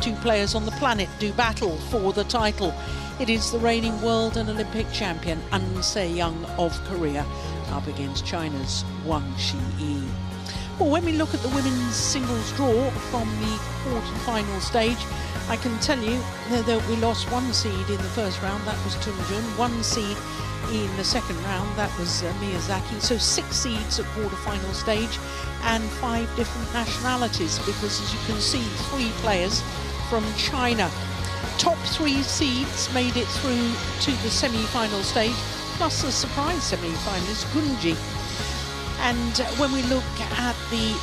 Two players on the planet do battle for the title. It is the reigning world and Olympic champion Wang Zhi Yi of Korea up against China's Wang Zhi Yi. Well, when we look at the women's singles draw from the quarter-final stage, I can tell you that we lost one seed in the first round, that was Tunjun, one seed in the second round, that was Miyazaki. So 6 seeds at quarter-final stage and 5 different nationalities, because as you can see, 3 players from China. Top 3 seeds made it through to the semi-final stage, plus a surprise semi-finalist, Gunji. And when we look at the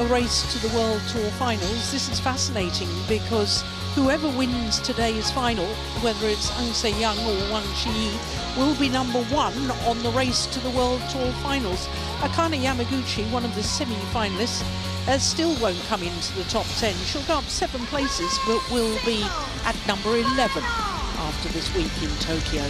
race to the World Tour finals, this is fascinating because whoever wins today's final, whether it's Wang Zhi Yi or Wang Zhi Yi, will be #1 on the race to the World Tour finals. Akane Yamaguchi, one of the semi-finalists, still won't come into the top 10. She'll go up 7 places, but will be at number 11 after this week in Tokyo.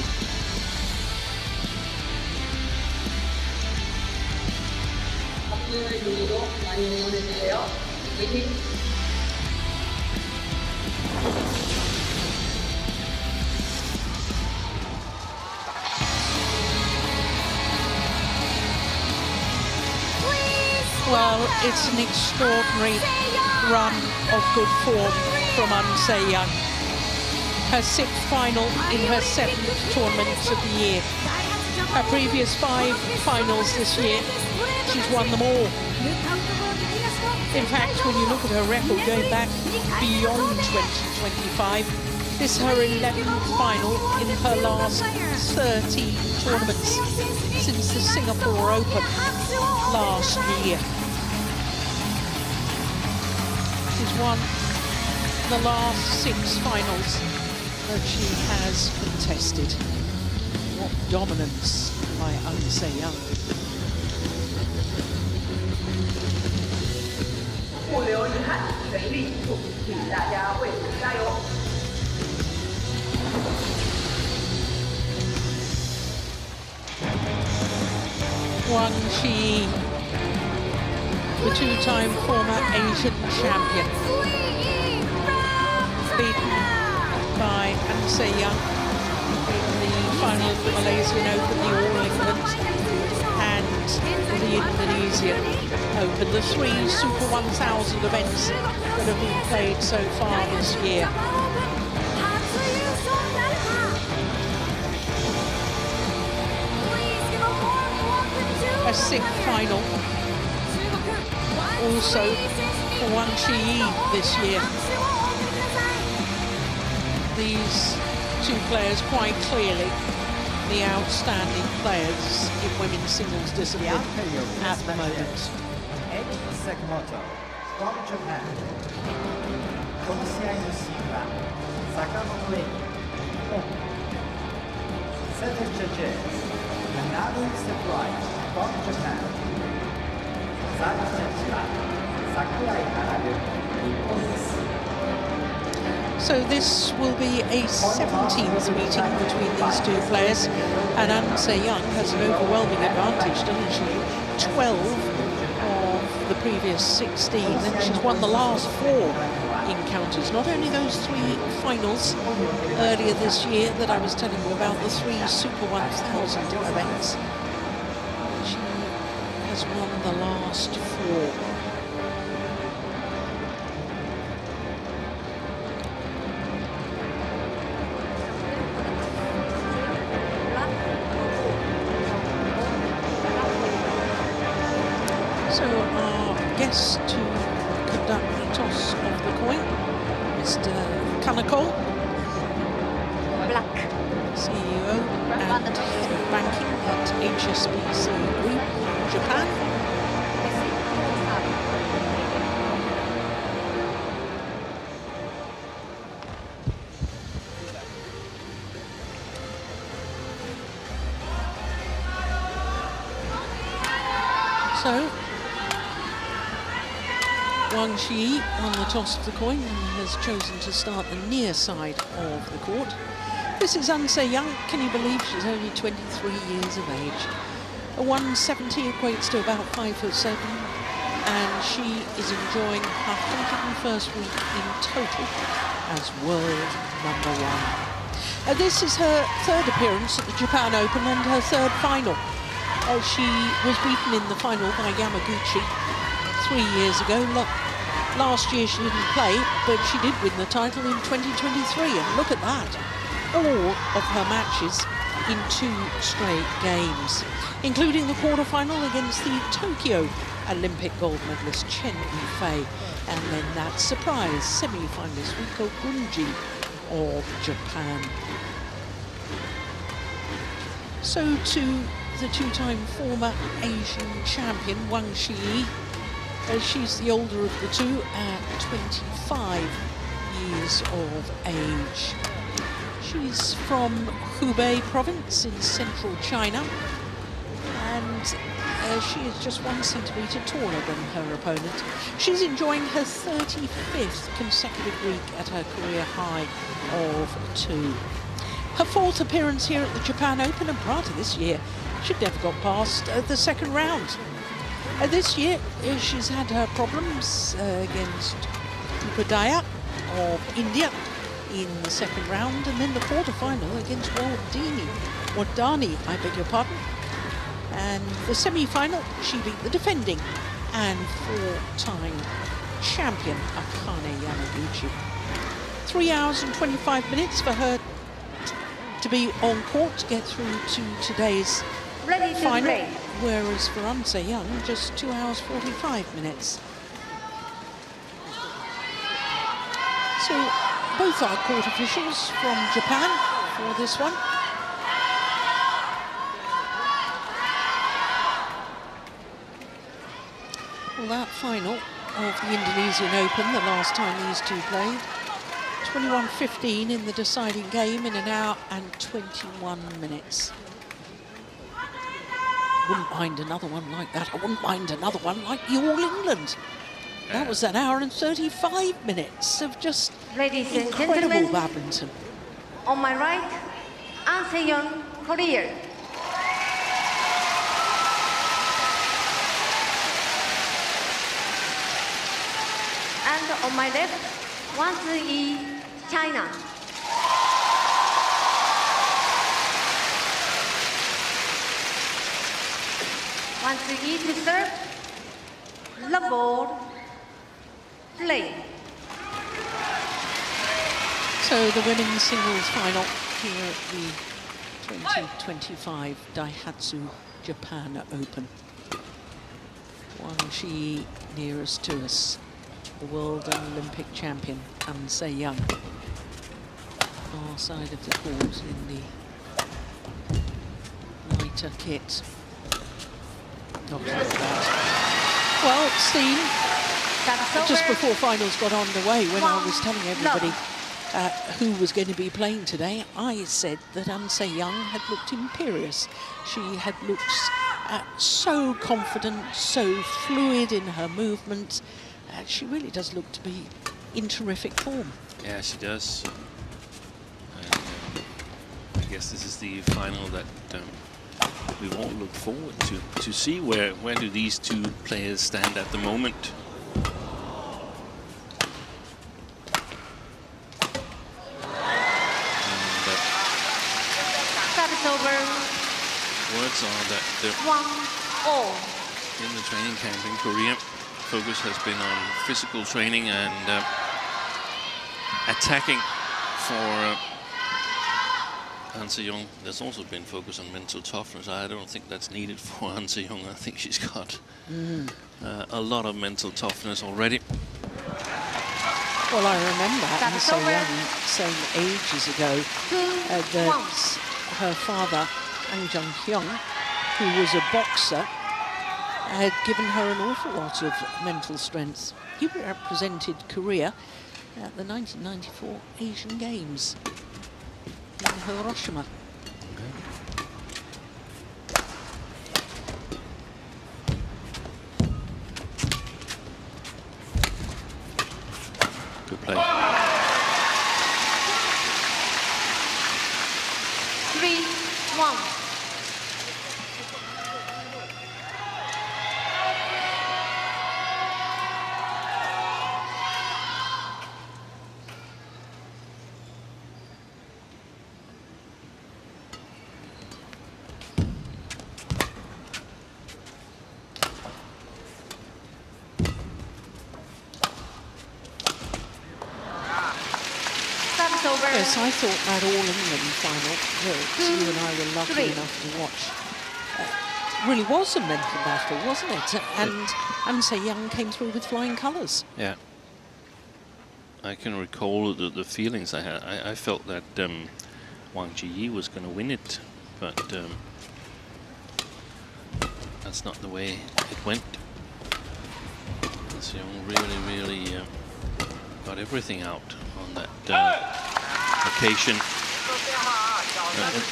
Well, it's an extraordinary run of good form from Wang Zhi Yi. Her 6th final in her 7th tournament of the year. Her previous 5 finals this year, she's won them all. In fact, when you look at her record going back beyond 2025, this is her 11th final in her last 13 tournaments since the Singapore Open last year. She's won the last 6 finals that she has contested. What dominance by Wang Zhi Yi. Wang Zhi Yi, the 2-time former Asian champion, beaten by Wang Zhi Yi in the final of the Malaysian Open, the All England, and the Indonesian Open, the 3 Super 1000 events that have been played so far this year. A 6th final also for Wang Zhi Yi this year. These 2 players quite clearly the outstanding players in women's singles discipline at the moment. From Japan. Second judges, another surprise from Japan. So this will be a 17th meeting between these 2 players, and Wang Zhi Yi has an overwhelming advantage, doesn't she? 12 of the previous 16, and she's won the last 4 encounters. Not only those 3 finals earlier this year that I was telling you about, the 3 Super 1000 events, she has won the last 4. So our guest to conduct the toss of the coin, Mr. Kaneko, Black, CEO and Head of Banking at HSBC Group, Japan. So Wang Zhi Yi won the toss of the coin and has chosen to start the near side of the court. This is Wang Zhi Yi. Can you believe she's only 23 years of age? A 170 equates to about 5'7", and she is enjoying her 101st week in total as world #1. This is her third appearance at the Japan Open and her third final. She was beaten in the final by Yamaguchi 3 years ago. Last year she didn't play, but she did win the title in 2023, and look at that. All of her matches in 2 straight games, including the quarterfinal against the Tokyo Olympic gold medalist Chen Yifei, and then that surprise semi-finalist Riko Gunji of Japan. So to the 2-time former Asian champion Wang Zhi Yi. She's the older of the two at 25 years of age. She's from Hubei province in central China, and she is just 1 centimetre taller than her opponent. She's enjoying her 35th consecutive week at her career high of 2. Her 4th appearance here at the Japan Open, and prior to this year, she'd never got past the second round. This year, she's had her problems against Upadhyaya of India in the second round, and then the quarter-final against Wadani, I beg your pardon. And the semi-final, she beat the defending and 4-time champion Akane Yamaguchi. 3 hours and 25 minutes for her to be on court to get through to today's final, whereas for An Se-young, just 2 hours 45 minutes. So both are court officials from Japan for this one. Well, that final of the Indonesian Open, the last time these two played, 21-15 in the deciding game in 1 hour and 21 minutes. Wouldn't mind another one like that. I wouldn't mind another one like the All England. That was 1 hour and 35 minutes of just incredible badminton. On my right, An Se-young, Korea. And on my left, Wang Zhi Yi, China. Wang Zhi Yi to serve. Love ball. Play. So the women's singles final here at the 2025 Daihatsu Japan Open. Wang Zhi Yi nearest to us, the world and Olympic champion An Se-young. Far side of the court in the lighter kit. Not like that. Well, Steen, just before finals got underway, when I was telling everybody who was going to be playing today, I said that An Se-young had looked imperious. She had looked so confident, so fluid in her movement. She really does look to be in terrific form. Yeah, she does. I guess this is the final that we all look forward to see where do these two players stand at the moment. Words are that in the training camp in Korea, focus has been on physical training and attacking for An Se-young. There's also been focus on mental toughness. I don't think that's needed for An Se-young. I think she's got a lot of mental toughness already. Well, I remember An Se-young saying ages ago that her father, Ang Jung-hyung, who was a boxer, had given her an awful lot of mental strength. He represented Korea at the 1994 Asian Games in Hiroshima. Good play. 3-1. over. Yes, I thought that All-England final that you and I were lucky enough to watch really was a mental battle, wasn't it? And An Se-young came through with flying colours. Yeah. I can recall the feelings I had. I felt that Wang Zhi Yi was going to win it, but that's not the way it went. Se-young really got everything out on that occasion.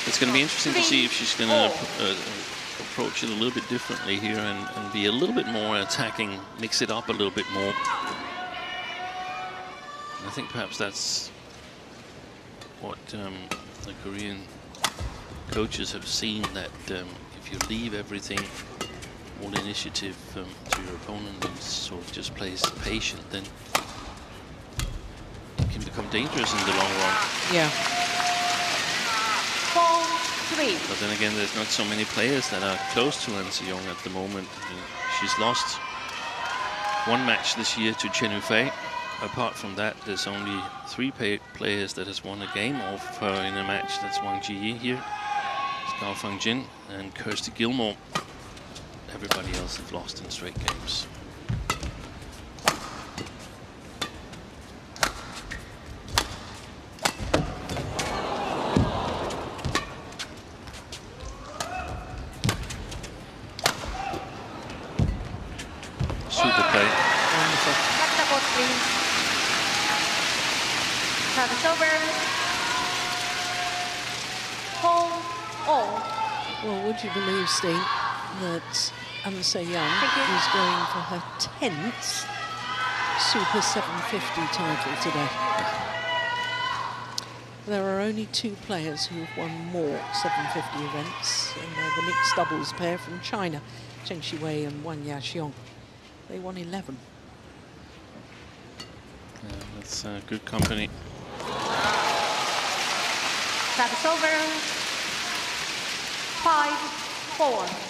It's going to be interesting to see if she's going to approach it a little bit differently here and be a little bit more attacking, mix it up a little bit more. I think perhaps that's what the Korean coaches have seen, that if you leave everything, all initiative to your opponent and sort of just plays patient, then it can become dangerous in the long run. Yeah. 4-3. But then again, there's not so many players that are close to An Se-young at the moment. She's lost one match this year to Chen Yufei. Apart from that, there's only 3 players that has won a game off her in a match. That's Wang Zhi Yi here, Gao Fangjin, and Kirsty Gilmore. Everybody else have lost in straight games. Super play. Wonderful. Service over. Home all. Well, would you believe, Steen, that An Se-young is going for her 10th Super 750 title today. There are only 2 players who have won more 750 events, and they're the mixed doubles pair from China, Chen Shiwei and Wang Yaxiong. They won 11. Yeah, that's good company. Service over. 5-4.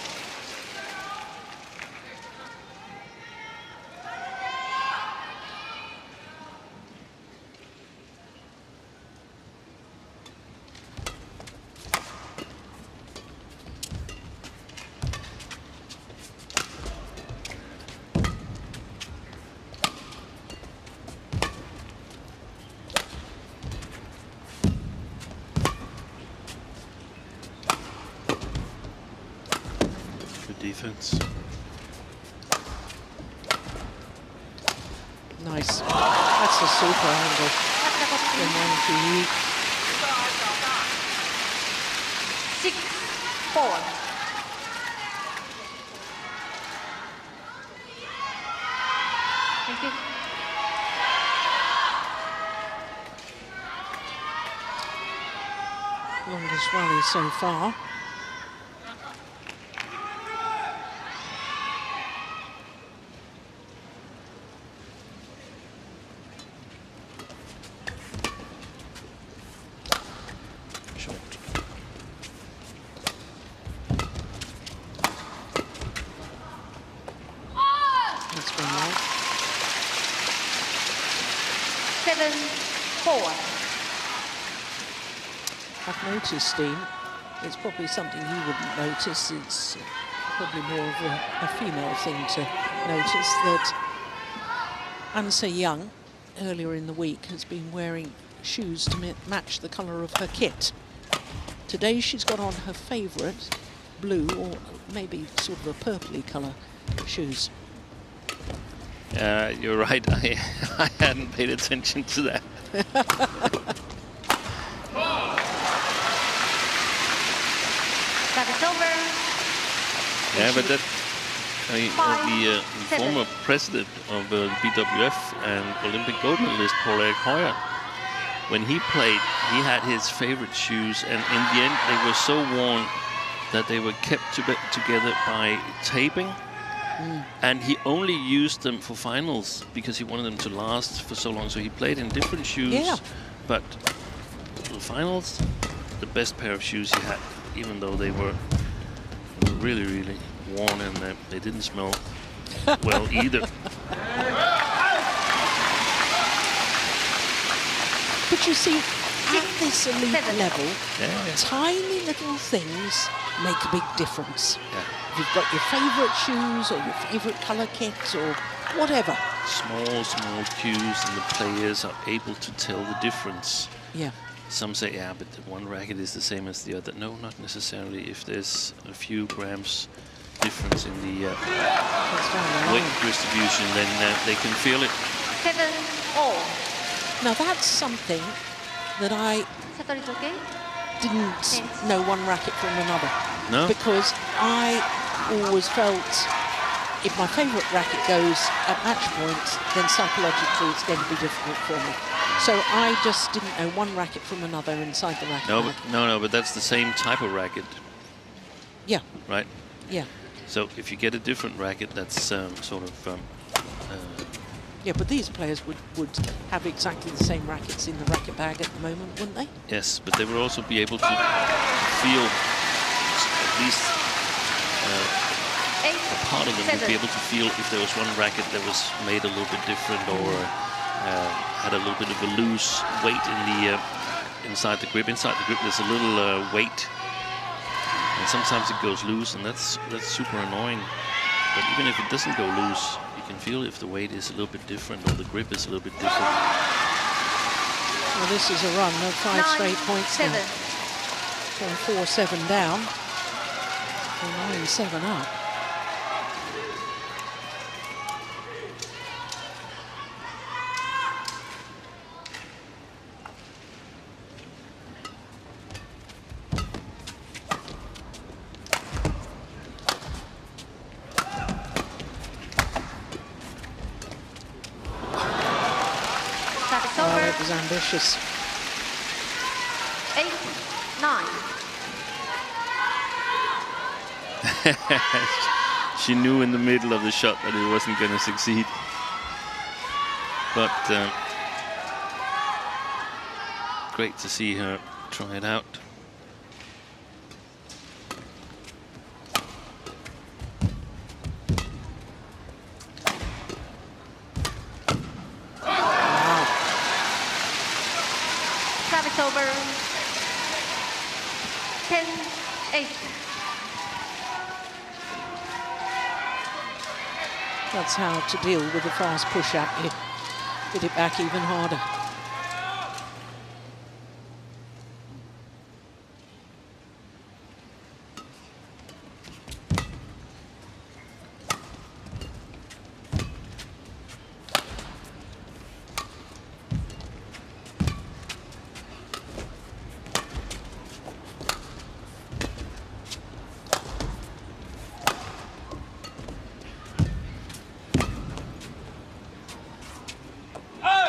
Defense. Nice. That's a super angle from Wang Zhi Yi. 6-4. Thank you. Longest rally so far. That's been right. 7-4. I've noticed, Steen, it's probably something you wouldn't notice. It's probably more of a female thing to notice, that An Se-young earlier in the week has been wearing shoes to match the colour of her kit. Today she's got on her favourite blue, or maybe sort of a purpley colour shoes. You're right. I hadn't paid attention to that. Service over. Yeah, but that, I mean, the former president of the BWF and Olympic gold medalist Paul-Erik Høyer, when he played, he had his favorite shoes, and in the end they were so worn that they were kept together by taping. And he only used them for finals because he wanted them to last for so long. So he played in different shoes. Yeah. But for the finals, the best pair of shoes he had, even though they were really, really worn, and they didn't smell well either. But you see, at this elite 7. level, Yeah. tiny little things make a big difference. Yeah. If you've got your favourite shoes or your favourite colour kits or whatever. Small cues, and the players are able to tell the difference. Yeah. Some say, yeah, but one racket is the same as the other. No, not necessarily. If there's a few grams difference in the weight distribution, then they can feel it. 7-all. Now that's something that I Shuttle is okay? didn't know one racket from another. No? Because I always felt if my favourite racket goes at match point, then psychologically it's going to be difficult for me. So I just didn't know one racket from another inside the racket bag. No, but that's the same type of racket. Yeah. Right? Yeah. So if you get a different racket, that's sort of... Yeah, but these players would have exactly the same rackets in the racket bag at the moment, wouldn't they? yes, but they will also be able to feel, at least a part of them would be able to feel if there was one racket that was made a little bit different or had a little bit of a loose weight in the inside the grip. Inside the grip, there's a little weight, and sometimes it goes loose, and that's super annoying. But even if it doesn't go loose, you can feel if the weight is a little bit different or the grip is a little bit different. Well, this is a run of 5 straight points now. 7. From 4-7 down. 9-7 up. It was ambitious. 8-9. She knew in the middle of the shot that it wasn't going to succeed. But great to see her try it out. Over 10-8. That's how to deal with a fast push at you. Get it back even harder.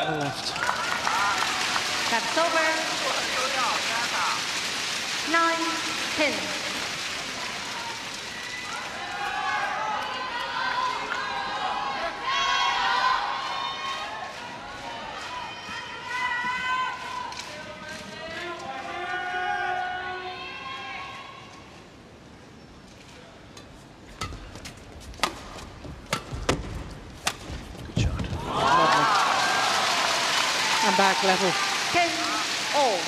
Left. That's over. 9-10. Good shot. Lovely. And back level. 10-all.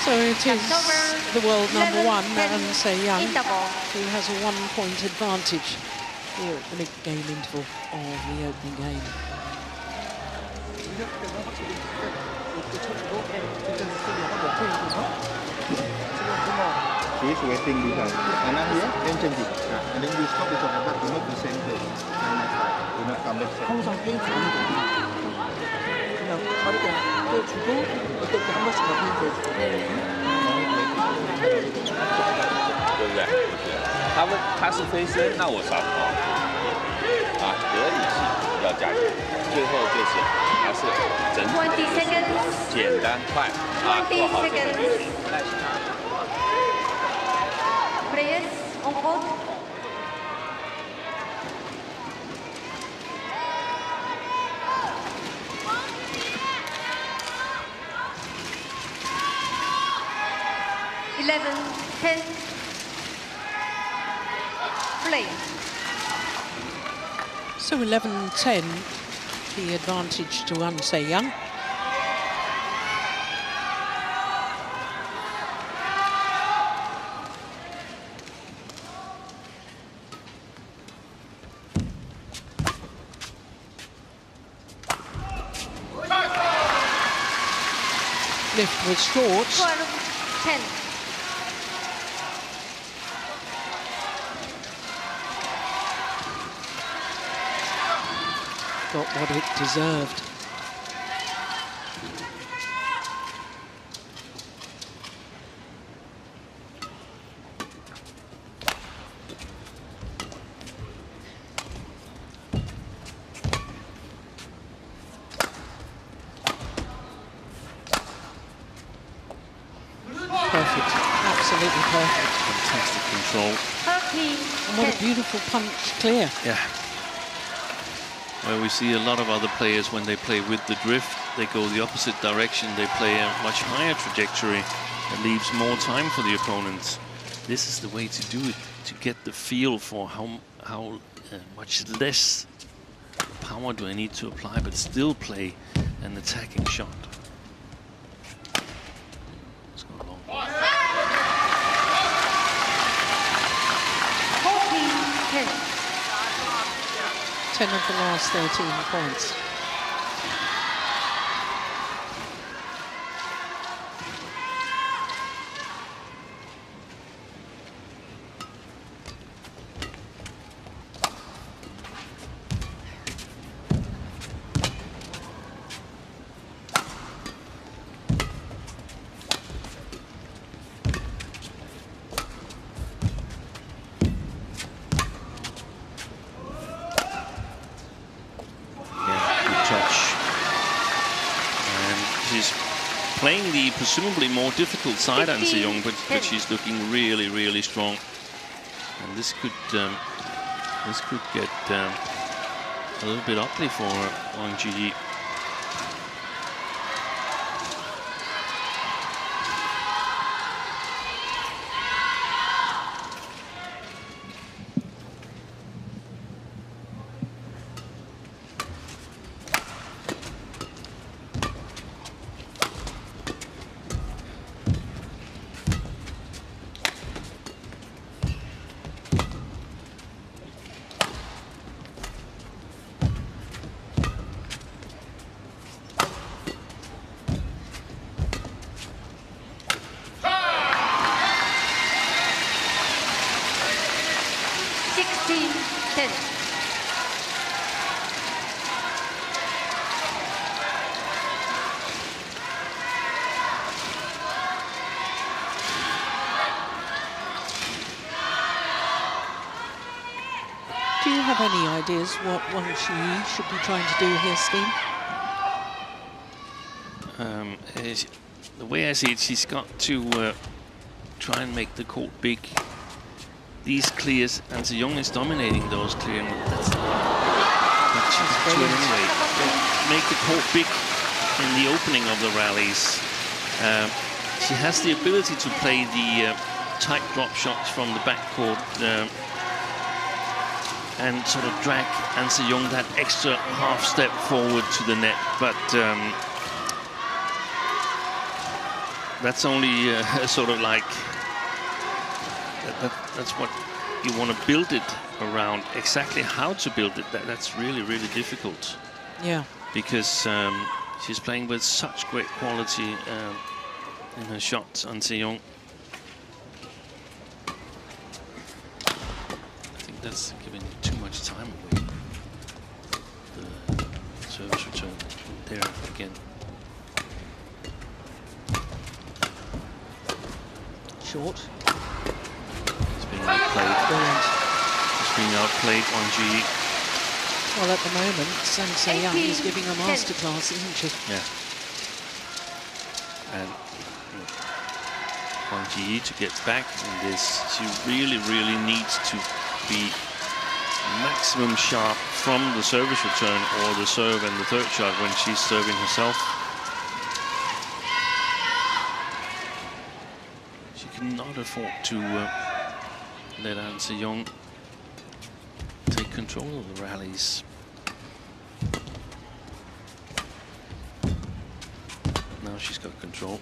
So it is the world number 1, Wang Zhi Yi, Interval. who has a 1-point advantage here at the mid-game interval of the opening game. She's waiting behind. And now here, then change it. And then you stop the shot, but do not the same place. And next time, do not come back. 항상 페인트하는 거 그냥 다리가 떼주고 어떨 때 한 번씩 더 페인트 对不对？他是飞身，那我上抛啊，得力性要加强。最后就是还是整体的一个简单快啊，做好这个运行。 Players on court. 10. Play. So 11-10, the advantage to Wang Zhi Yi. Lift was short. 12-10. Got what it deserved. Perfect, absolutely perfect. Fantastic control. 30. And what a beautiful punch clear. Yeah. Where we see a lot of other players, when they play with the drift, they go the opposite direction. They play a much higher trajectory that leaves more time for the opponents. This is the way to do it, to get the feel for how much less power do I need to apply, but still play an attacking shot. Let's go long. 14-10. 10 of the last 13 points. Playing the presumably more difficult side, An Se-young, but she's looking really, really strong. And this could get a little bit ugly for Wang Zhi Yi. Do you have any ideas what Wang Zhi Yi should be trying to do here, Steen? The way I see it, she's got to try and make the court big. These clears, An Se-young is dominating those clearing. That's what she's doing anyway. Make the court big in the opening of the rallies. She has the ability to play the tight drop shots from the backcourt and sort of drag An Se-young that extra half step forward to the net, but that's only sort of like that's what you want to build it around. Exactly how to build it, that's really, really difficult. Yeah. Because she's playing with such great quality in her shots, An Se-young. I think that's giving too much time away. The service return there again. Short. It's being outplayed. Brilliant. It's being outplayed, Wang Zhi Yi. Well, at the moment, Wang Zhi Yi is giving a masterclass, isn't she? Yeah. And Wang Zhi Yi, to get back in this, she really, really needs to be maximum sharp from the service return or the serve and the third shot when she's serving herself. She cannot harder fought to let An Se-young take control of the rallies. Now she's got control.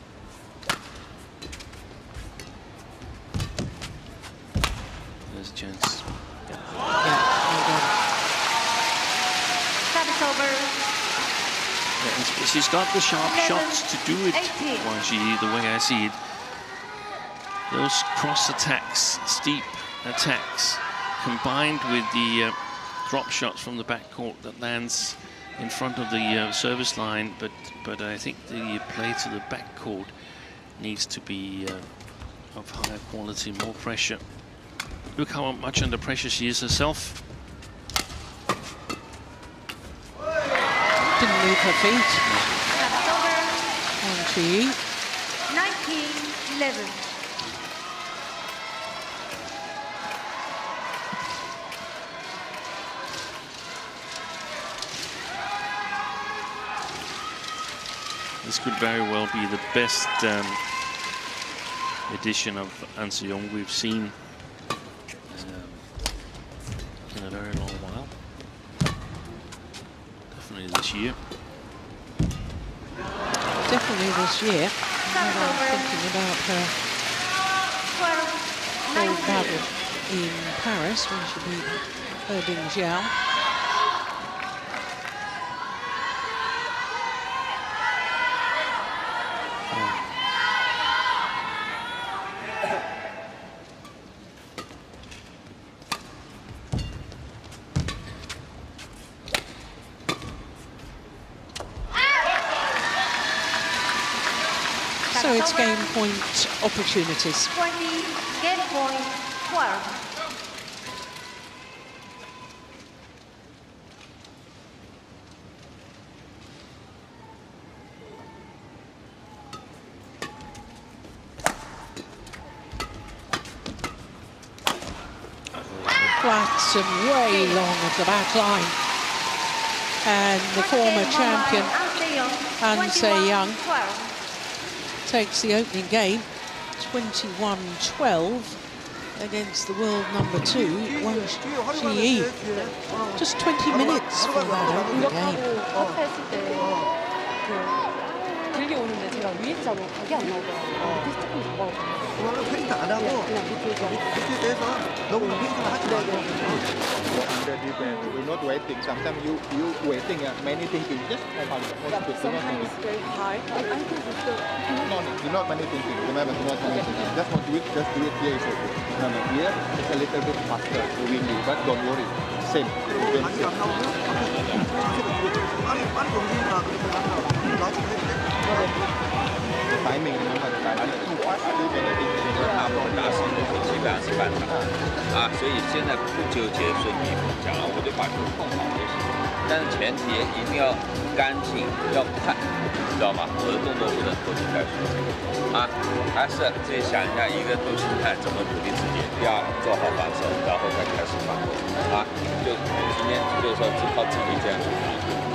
There's a chance. Yeah, well done. Service over. Yeah, and she's got the sharp shots to do it, Wang Zhi Yi, the way I see it. Those cross attacks, steep attacks, combined with the drop shots from the backcourt that lands in front of the service line, but I think the play to the backcourt needs to be of higher quality, more pressure. Look how much under pressure she is herself. Didn't leave her feet. Service over. Wang Zhi Yi. 19-11. This could very well be the best edition of An Se-young we've seen in a very long while. Definitely this year. Definitely this year. And I'm thinking about her gold medal in Paris when she beat Erding Zhao. So it's game point opportunities. 20, game point 12. Flat and way long at the back line. And the former champion, An Se-young, takes the opening game, 21-12, against the world number 2, Wang Zhi Yi. Just 20 minutes for that opening game. 들려오는데 제가 위에자로 각이 안 나오더라고요. 밑에 조금 잡아가지고. 그거는 페인트 안 하고 그냥 밑에서. 밑에 대해서 너무 페인트를 하지 말고. Under defense, you're not waiting. Sometimes you waiting, many thinking. Just Sometimes it's very hard. I think it's still. no, you're not many thinking. Remember, you're not many thinking. Just want to do it. Just do it here. Is okay. No, here it's a little bit faster, windy, but don't worry. Same. 각이 안 나오면 빨리 넘기니까 그렇게 하면 나중에 timing, remember the timing. Too fast, do anything. 大波打死基本上是半场啊，所以现在不纠结顺利讲了，我就把球控好就行。但是前提一定要干净，要快，知道吗？我的动作不能拖泥带水啊，还是自己想一下一个动心态怎么鼓励自己，要做好防守，然后再开始反攻啊。就今天就是说只靠自己这样去打，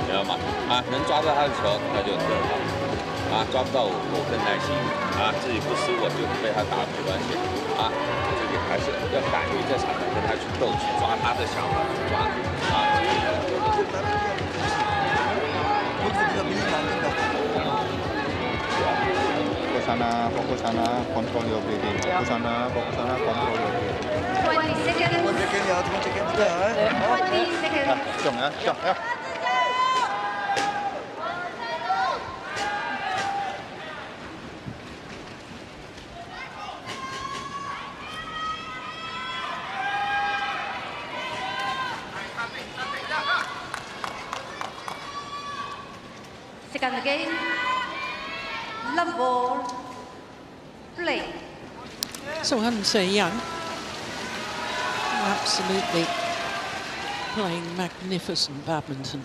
知道吗？啊，能抓到他的球那就更好。啊，抓不到我更耐心啊，自己不失我就被他打没关系啊，自己还是要敢于在场上跟他去斗，去抓他的想法，去抓啊。Fokus sana, control your breathing. Fokus sana, control your breathing. 20 seconds. 20 seconds. Chồng á, chồng á. Second game. Love ball. Play. So An Se-young, absolutely playing magnificent badminton.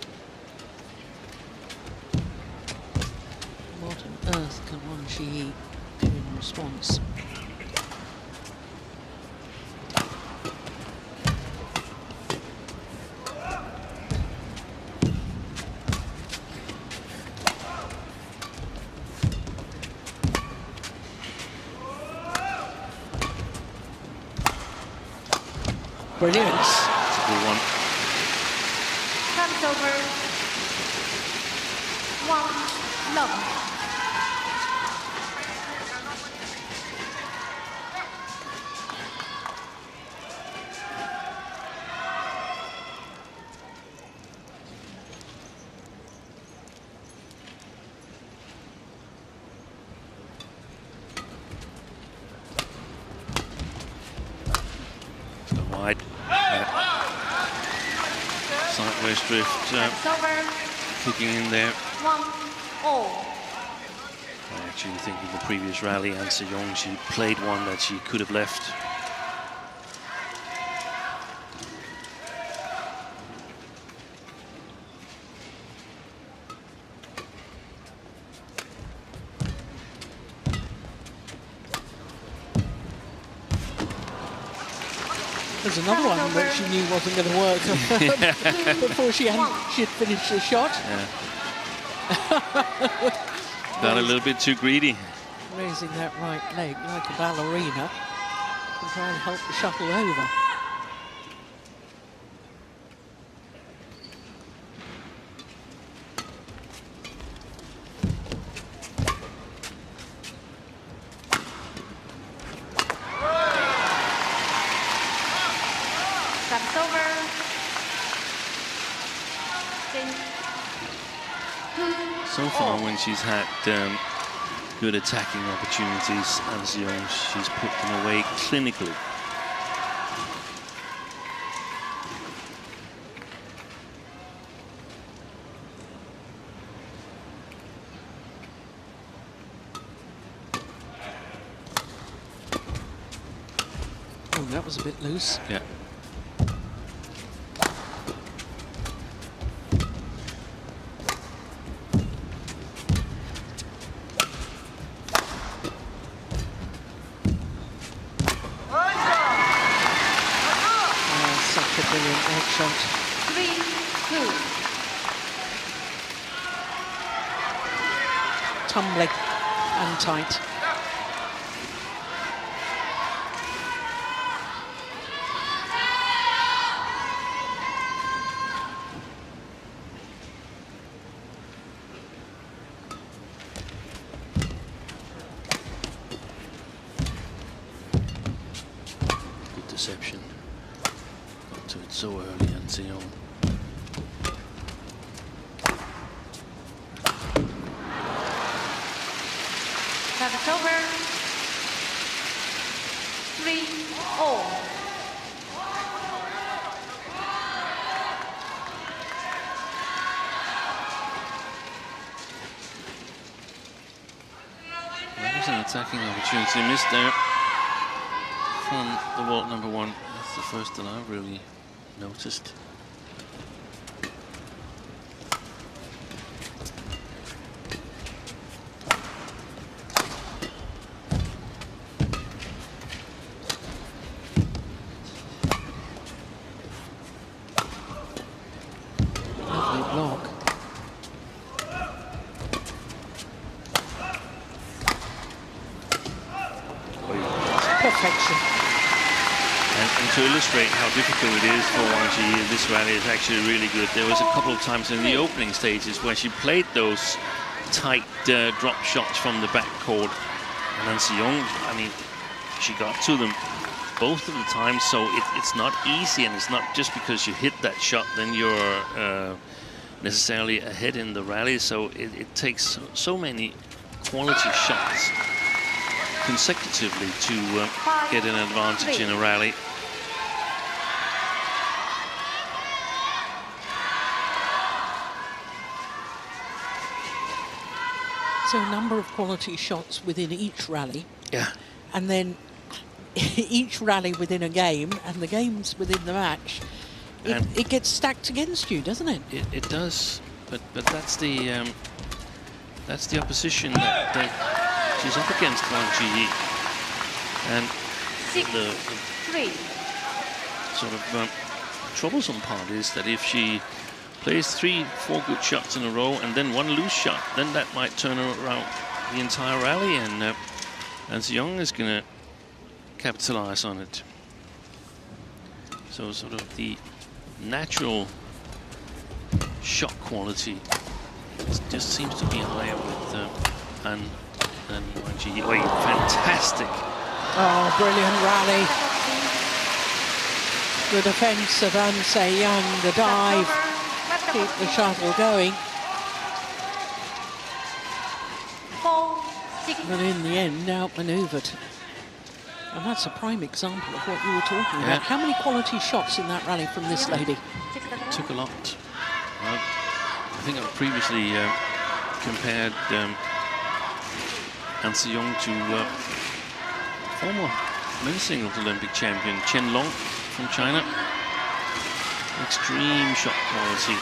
What on earth can Wang Zhi Yi do in response? Brilliant. That's a good one. Time's over. 1 love. Wide. Sideways drift. Kicking in there. 1-all. I actually think in the previous rally, An Se-young, she played one that she could have left. There's another one that she knew wasn't going to work before she'd finished the shot. Yeah. Got a little bit too greedy. Raising that right leg like a ballerina and trying to help the shuttle over. That's over. So far, when she's had good attacking opportunities, An Se-young, she's put them away clinically. Oh, that was a bit loose. Yeah. Such a brilliant egg shot. 3-2. Tumbling and tight. Good deception. Got to it so early, An Se-young. That's over. 3-all. That was an attacking opportunity missed there from the world number one. That's the first that I've really noticed. Lovely block. Perfection. And to illustrate how difficult it is for Wang Zhi Yi, this rally is actually really good. There was a couple of times in the opening stages where she played those tight drop shots from the backcourt. And An Se-young, I mean, she got to them both of the times, so it's not easy, and it's not just because you hit that shot then you're necessarily ahead in the rally. So it takes so many quality shots consecutively to get an advantage in a rally. So a number of quality shots within each rally. Yeah. And then each rally within a game, and the games within the match, it gets stacked against you, doesn't it? It does, but that's the opposition that she's up against, Wang Zhi Yi. And the sort of troublesome part is that if she plays 3-4 good shots in a row and then one loose shot, then that might turn around the entire rally, and An Se-young is going to capitalize on it. So sort of the natural shot quality just seems to be higher with An than Wang Zhi Yi. Wait, fantastic! Oh, brilliant rally. The defence of An Se-young, the dive, keep the shuttle going. But in the end, outmanoeuvred. And that's a prime example of what you were talking about. How many quality shots in that rally from this lady? Took a lot. I think I've previously compared An Se-young to former men's singles Olympic champion Chen Long from China. Extreme shot quality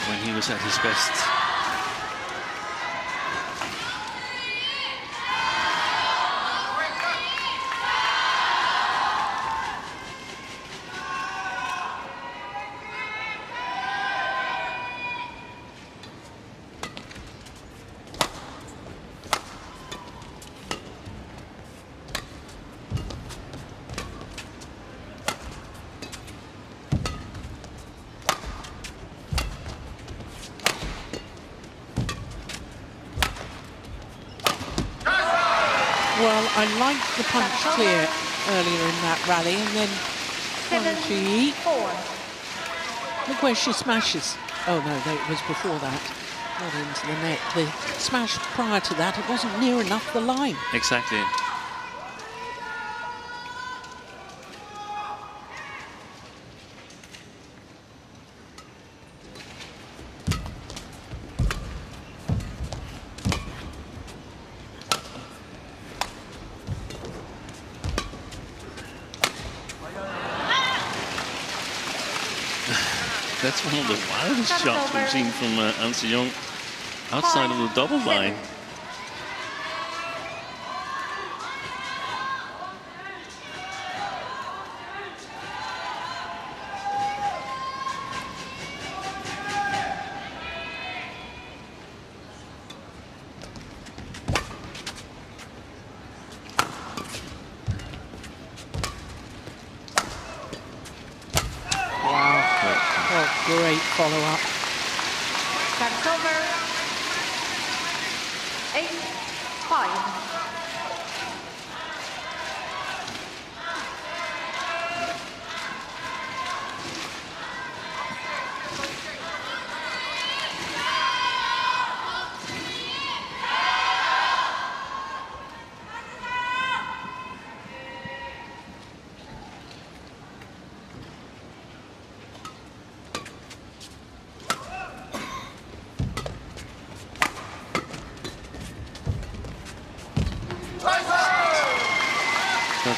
when he was at his best. Well, I liked the punch clear earlier in that rally, and then Wang Zhi Yi. Look where she smashes. Oh no, it was before that. Not into the net. The smash prior to that, it wasn't near enough the line. Exactly. That's one of the wildest shots we've seen from An Se-young outside of the double line. Great follow-up. That's over. 8-5.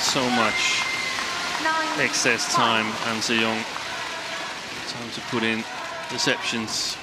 So much excess time, An Se-young. Time to put in receptions.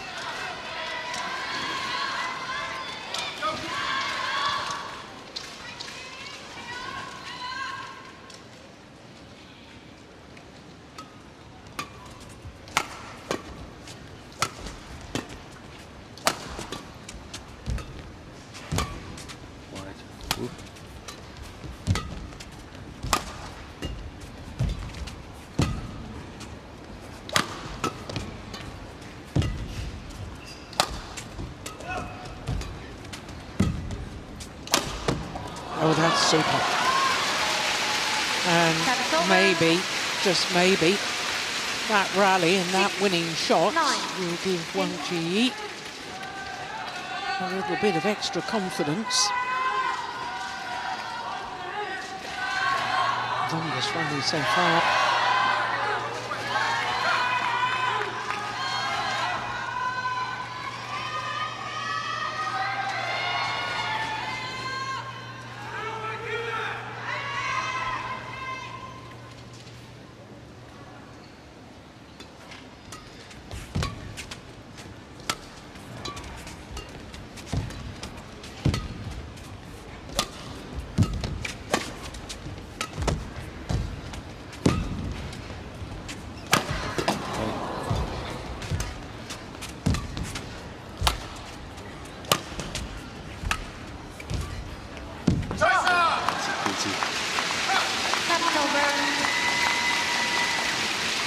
Oh, that's super. And maybe, just maybe, that rally and that winning shot will give Wang Zhi Yi a little bit of extra confidence. Longest rally so far.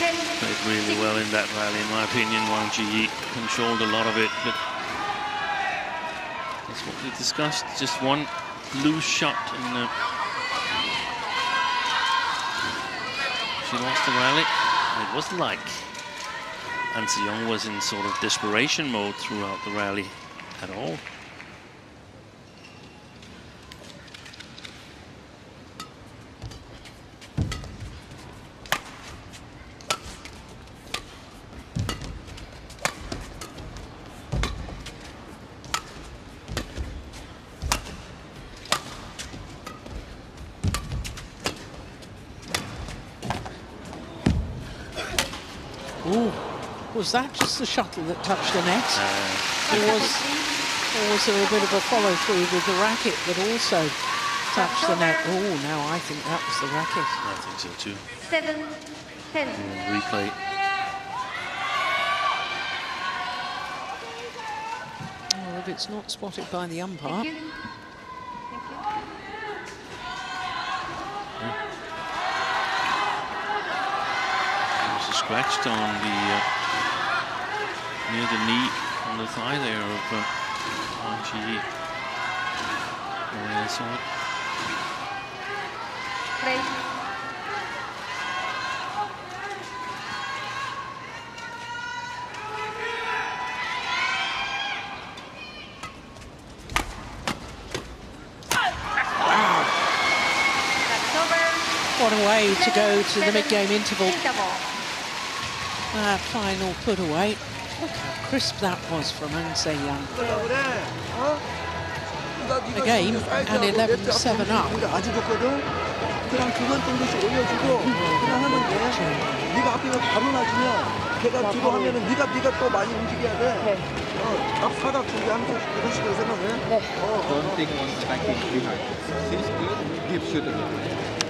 Played really well in that rally, in my opinion. Wang Zhi Yi controlled a lot of it, but that's what we discussed. Just one loose shot, and she lost the rally. It wasn't like Han Se-young was in sort of desperation mode throughout the rally at all. Ooh, was that just the shuttle that touched the net? Or was there a bit of a follow through with the racket that also touched the net? Oh, now I think that was the racket. I think so too. 7-10. Replay. Well, if it's not spotted by the umpire. Thank you. Thank you. Scratched on the near the knee, on the thigh there of Wang Zhi Yi. I saw it. Play. That's over. What a way to go to the mid-game interval. Interval. That final put away. Look how crisp that was from Han Se-young. The game and 11-7 up. 아주 좋거든. 그냥 두 번 정도씩 올려주고 그냥 하면 돼. 네가 앞에서 바로 놔주면 걔가 뒤로 하면은 네가 또 많이 움직여야 돼. 앞 사각 준비하면서 그런 식으로 생각해. Don't take one smacking behind. See, give Sudirman.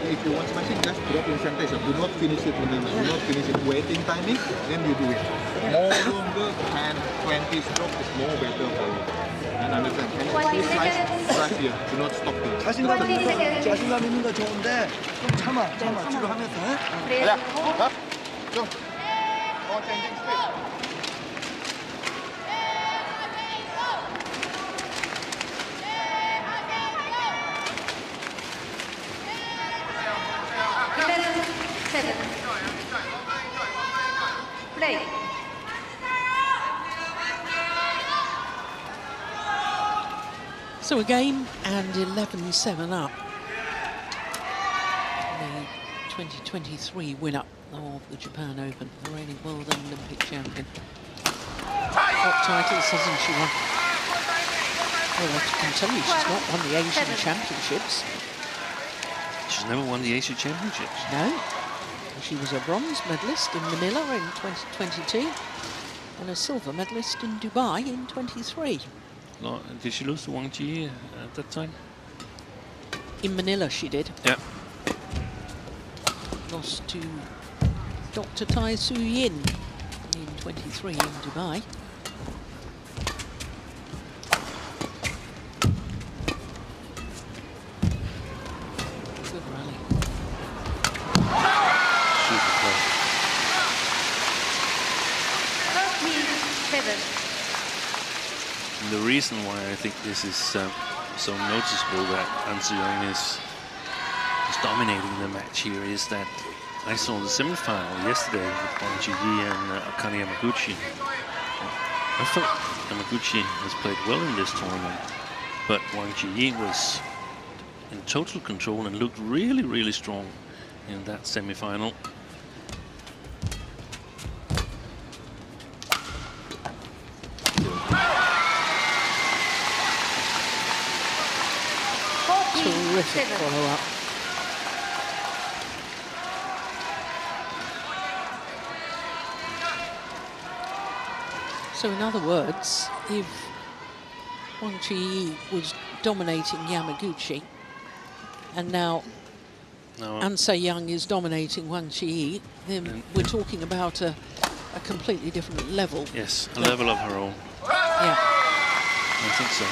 If you want smashing, just drop in center. Do not finish it within. Do not finish it waiting timing. Then you do it. More longer, 10, 20 strokes is more better for you. And understand? Can you slice right here? Do not stop here. 자신감 있는 거 좋은데 좀 참아 뒤로 하면서. 야, 좀. changing speed. Play. So a game and 11-7 up. The 2023 winner of the Japan Open, the reigning world and Olympic champion. What titles hasn't she won? Well, I can tell you she's not won the Asian Championships. She's never won the Asian Championships. No. She was a bronze medalist in Manila in 2022 and a silver medalist in Dubai in 23. Did she lose to Wang Zhi Yi at that time? In Manila she did. Yeah. Lost to Dr. Tai Su Yin in 23 in Dubai. Good rally. Super close. 37. And the reason why I think this is so noticeable that Han Se-young is dominating the match here is that I saw the semi-final yesterday with Wang Zhi Yi and Akane Yamaguchi. I felt Yamaguchi has played well in this tournament, but Wang Zhi Yi was in total control and looked really, really strong in that semi-final. Terrific follow-up. So in other words, if Wang Zhi Yi was dominating Yamaguchi and now Han Se-young is dominating Wang Zhi Yi, then we're talking about a completely different level. Yes, a level of her own. Yeah. I think so.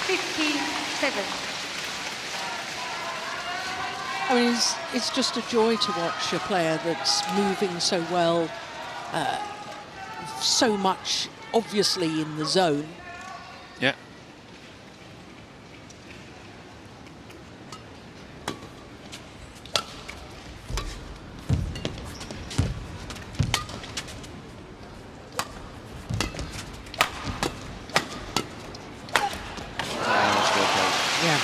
57. I mean, it's just a joy to watch a player that's moving so well, so much obviously in the zone. Yeah. Yeah.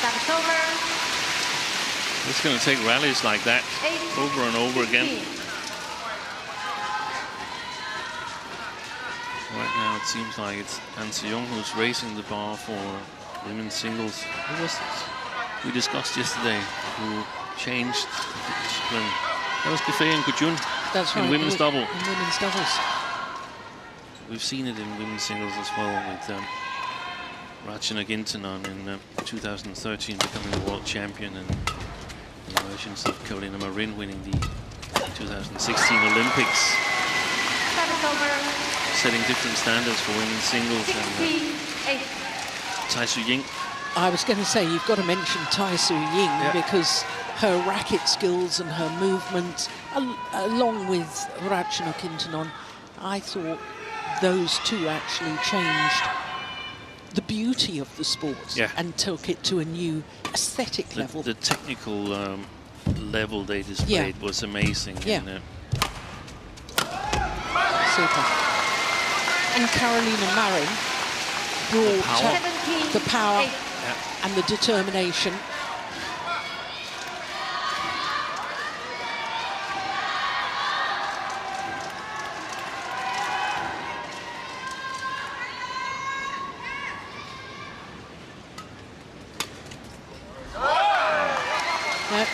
That's over. It's going to take rallies like that over and over again. Right now it seems like it's Han Se-young who's raising the bar for women's singles. Who was it we discussed yesterday who changed the discipline? That was Gafei and Gujun. That's in right, women's double. In women's doubles. We've seen it in women's singles as well with Ratchanok Intanon in 2013 becoming the world champion, and the emergence of Carolina Marin winning the 2016 Olympics. Setting different standards for women's singles. And Taisoo Ying. I was going to say, you've got to mention Taisoo Ying because her racket skills and her movement, along with Ratchanok Intanon, I thought those two actually changed the beauty of the sport and took it to a new aesthetic level. The technical level they displayed was amazing. Yeah. And, super. And Carolina Marin brought the power and the determination.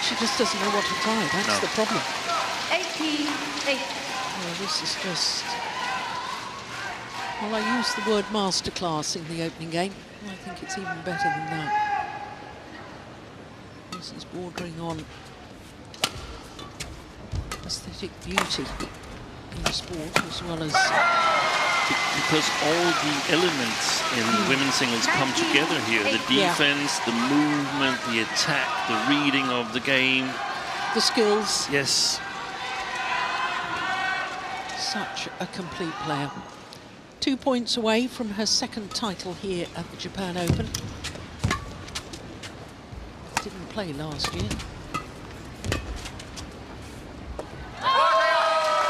She just doesn't know what to try. That's the problem. 88. Well, this is just... Well, I used the word masterclass in the opening game. I think it's even better than that. This is bordering on aesthetic beauty in the sport as well as... Because all the elements in women's singles come together here. The defense, the movement, the attack, the reading of the game. The skills. Yes. Such a complete player. 2 points away from her second title here at the Japan Open. Didn't play last year.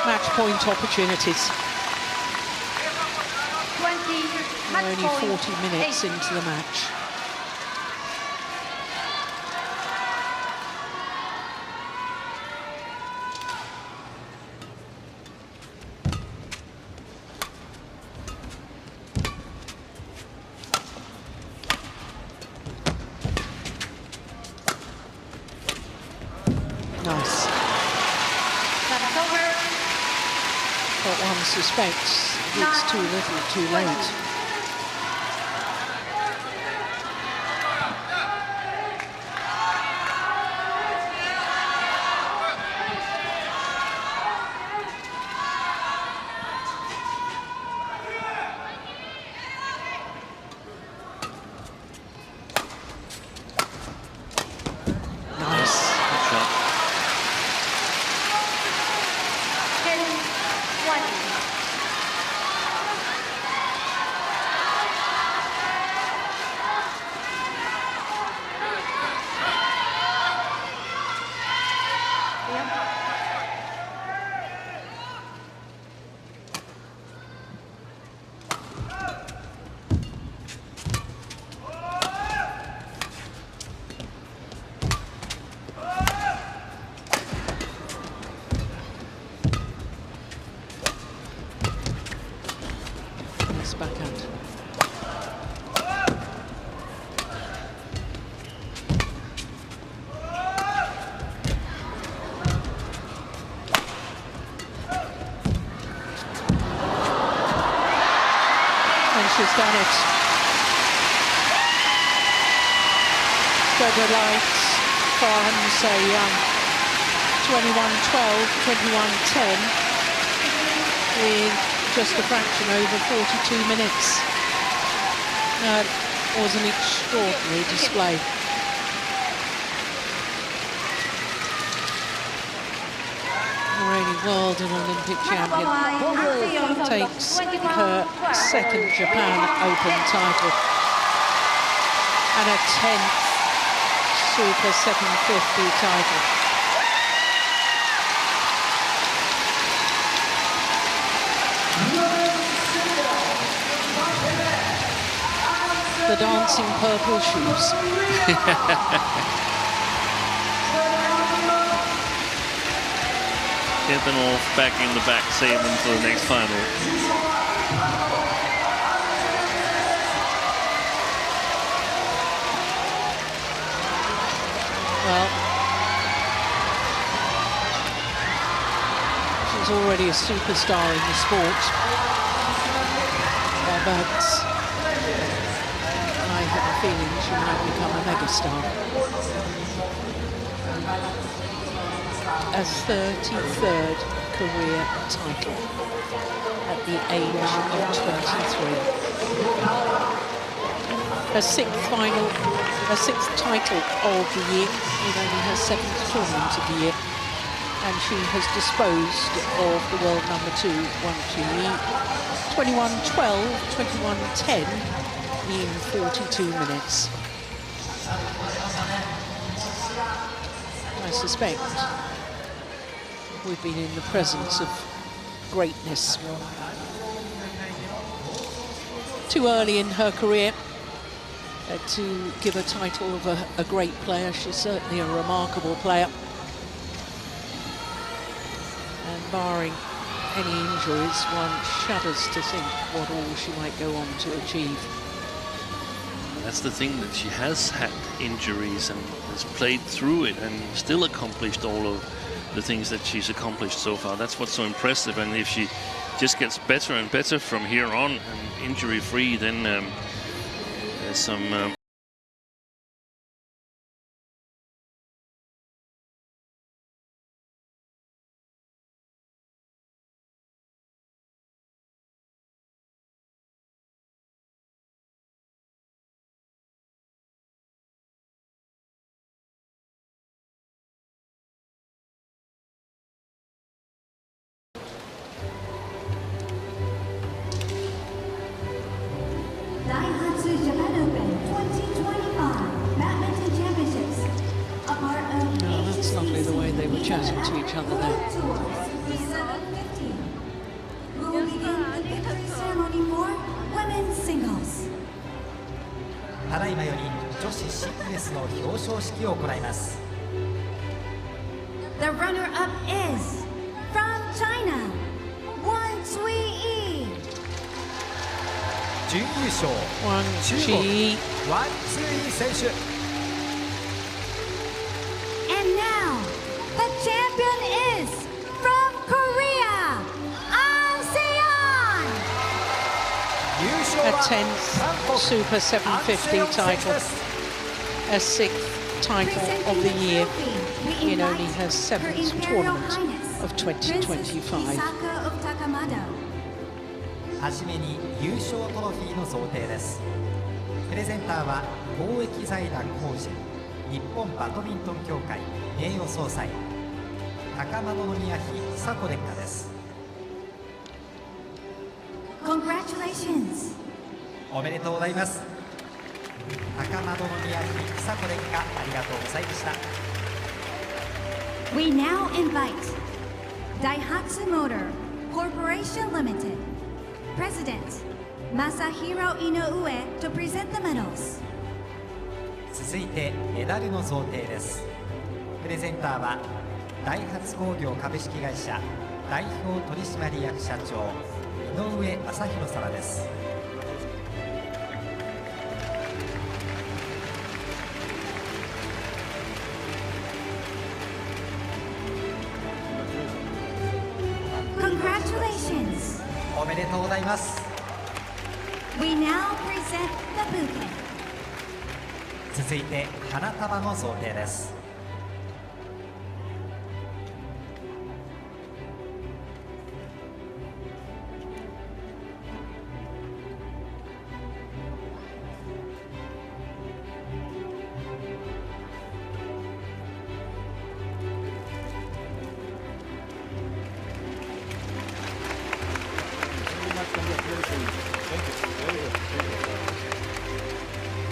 Match point opportunities. We're only 40 minutes into the match. Nice. But one suspects it's too little, too late. She's done it. Good lights for Han Se-young. 21-12, 21-10 with just a fraction over 42 minutes. That was an extraordinary display. reigning world and Olympic champion, takes her second Japan Open title and a 10th Super 750 title. The dancing purple shoes. Get them all back in the back, save them for the next final. Well, she's already a superstar in the sport. But I have a feeling she might become a megastar. A 33rd career title at the age of 23. Her sixth title of the year, with only her 7th tournament of the year. And she has disposed of the world number 2, Wang Zhi Yi, 21-12, 21-10 in 42 minutes. I suspect we've been in the presence of greatness. Too early in her career to give a title of a great player. She's certainly a remarkable player. And barring any injuries, one shudders to think what all she might go on to achieve. That's the thing, that she has had injuries and has played through it and still accomplished all of the things that she's accomplished so far. That's what's so impressive. And if she just gets better and better from here on and injury-free, then there's some... DAIHATSU Japan Open 2025 Badminton Championships. A part of That's lovely, the way they were chatting to each other there. World Tour Super 750. We will begin the victory ceremony for women's singles. ただいまより女子シングルスの表彰式を行います。 The runner-up is from China, Wang Zhi Yi. 準優勝 Wang Zhi Yi. ワン・ツー・イー選手。 And now, the champion is from Korea, An Se-yeon. 優勝 A は 10th 韓国 Super 750 title, a 6th title of the year in only her 7th tournament of 2025. はじめに優勝トロフィーの贈呈です。プレゼンターは公益財団法人日本バドミントン協会名誉総裁高円宮妃久子殿下です。 Congratulations. おめでとうございます。高円宮妃久子殿下、ありがとうございました。 We now invite Daihatsu Motor Corporation Limited President Masahiro Inoue to present the medals. 続いてメダルの贈呈です。プレゼンターはダイハツ工業株式会社代表取締役社長井上正弘様です。 Congratulations. おめでとうございます。 We now present the bouquet. 続いて花束の贈呈です。 Congratulations.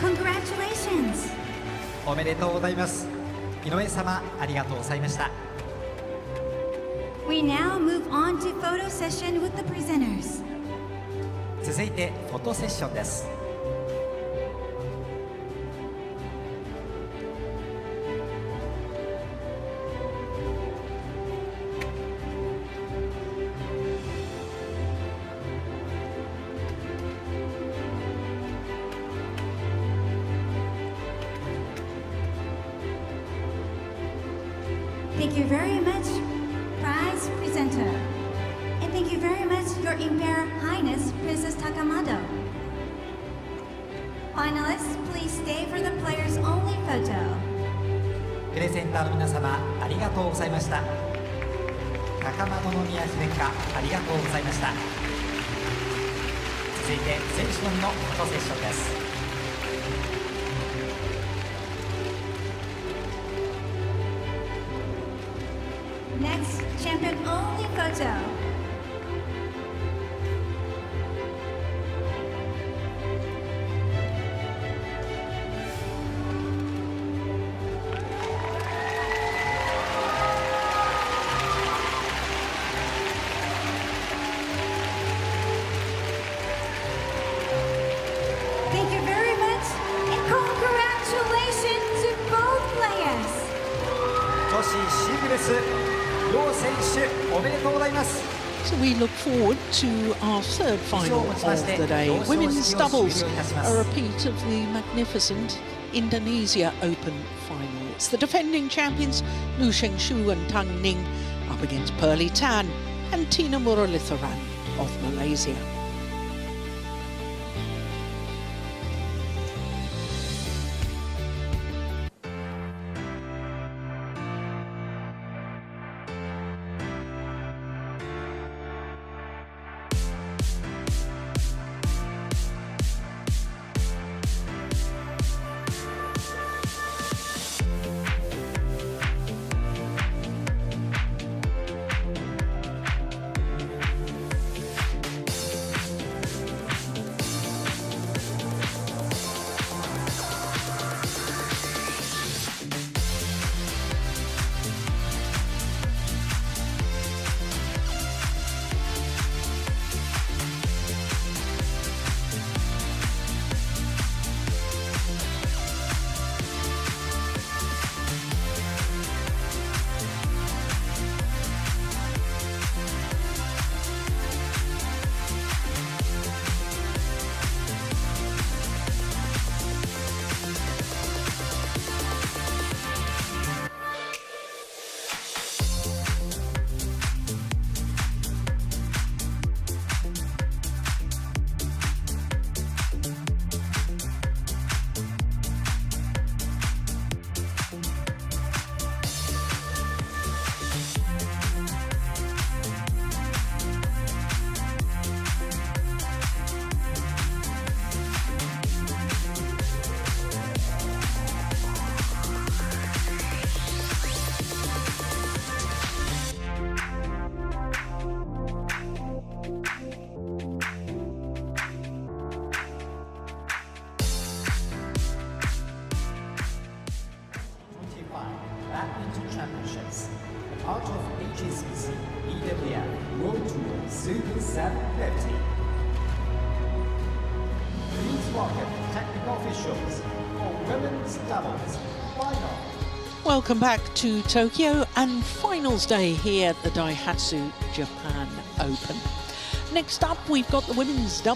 Congratulations! おめでとうございます。井上様、ありがとうございました。 We now move on to photo session with the presenters. 続いてフォトセッションです。 Thank you very much, prize presenter. And thank you very much, Your Imperial Highness, Princess Takamado. Finalists, please stay for the players only photo. プレゼンターの皆様、ありがとうございました。高円宮妃殿下、ありがとうございました。続いて選手のみのフォトセッションです。 Next, champion only photo. Thank you very much, and congratulations to both players. 女子シングルス 両選手おめでとうございます。 So we look forward to our third final of the day. Women's doubles, a repeat of the magnificent Indonesia Open final. It's the defending champions Lu Shengshu and Tang Ning up against Pearly Tan and Tina Muralitharan of Malaysia. Badminton Championships, part of HSBC BWF World Tour Super 750. Please welcome technical officials for women's doubles final. Welcome back to Tokyo and finals day here at the Daihatsu Japan Open. Next up, we've got the women's doubles.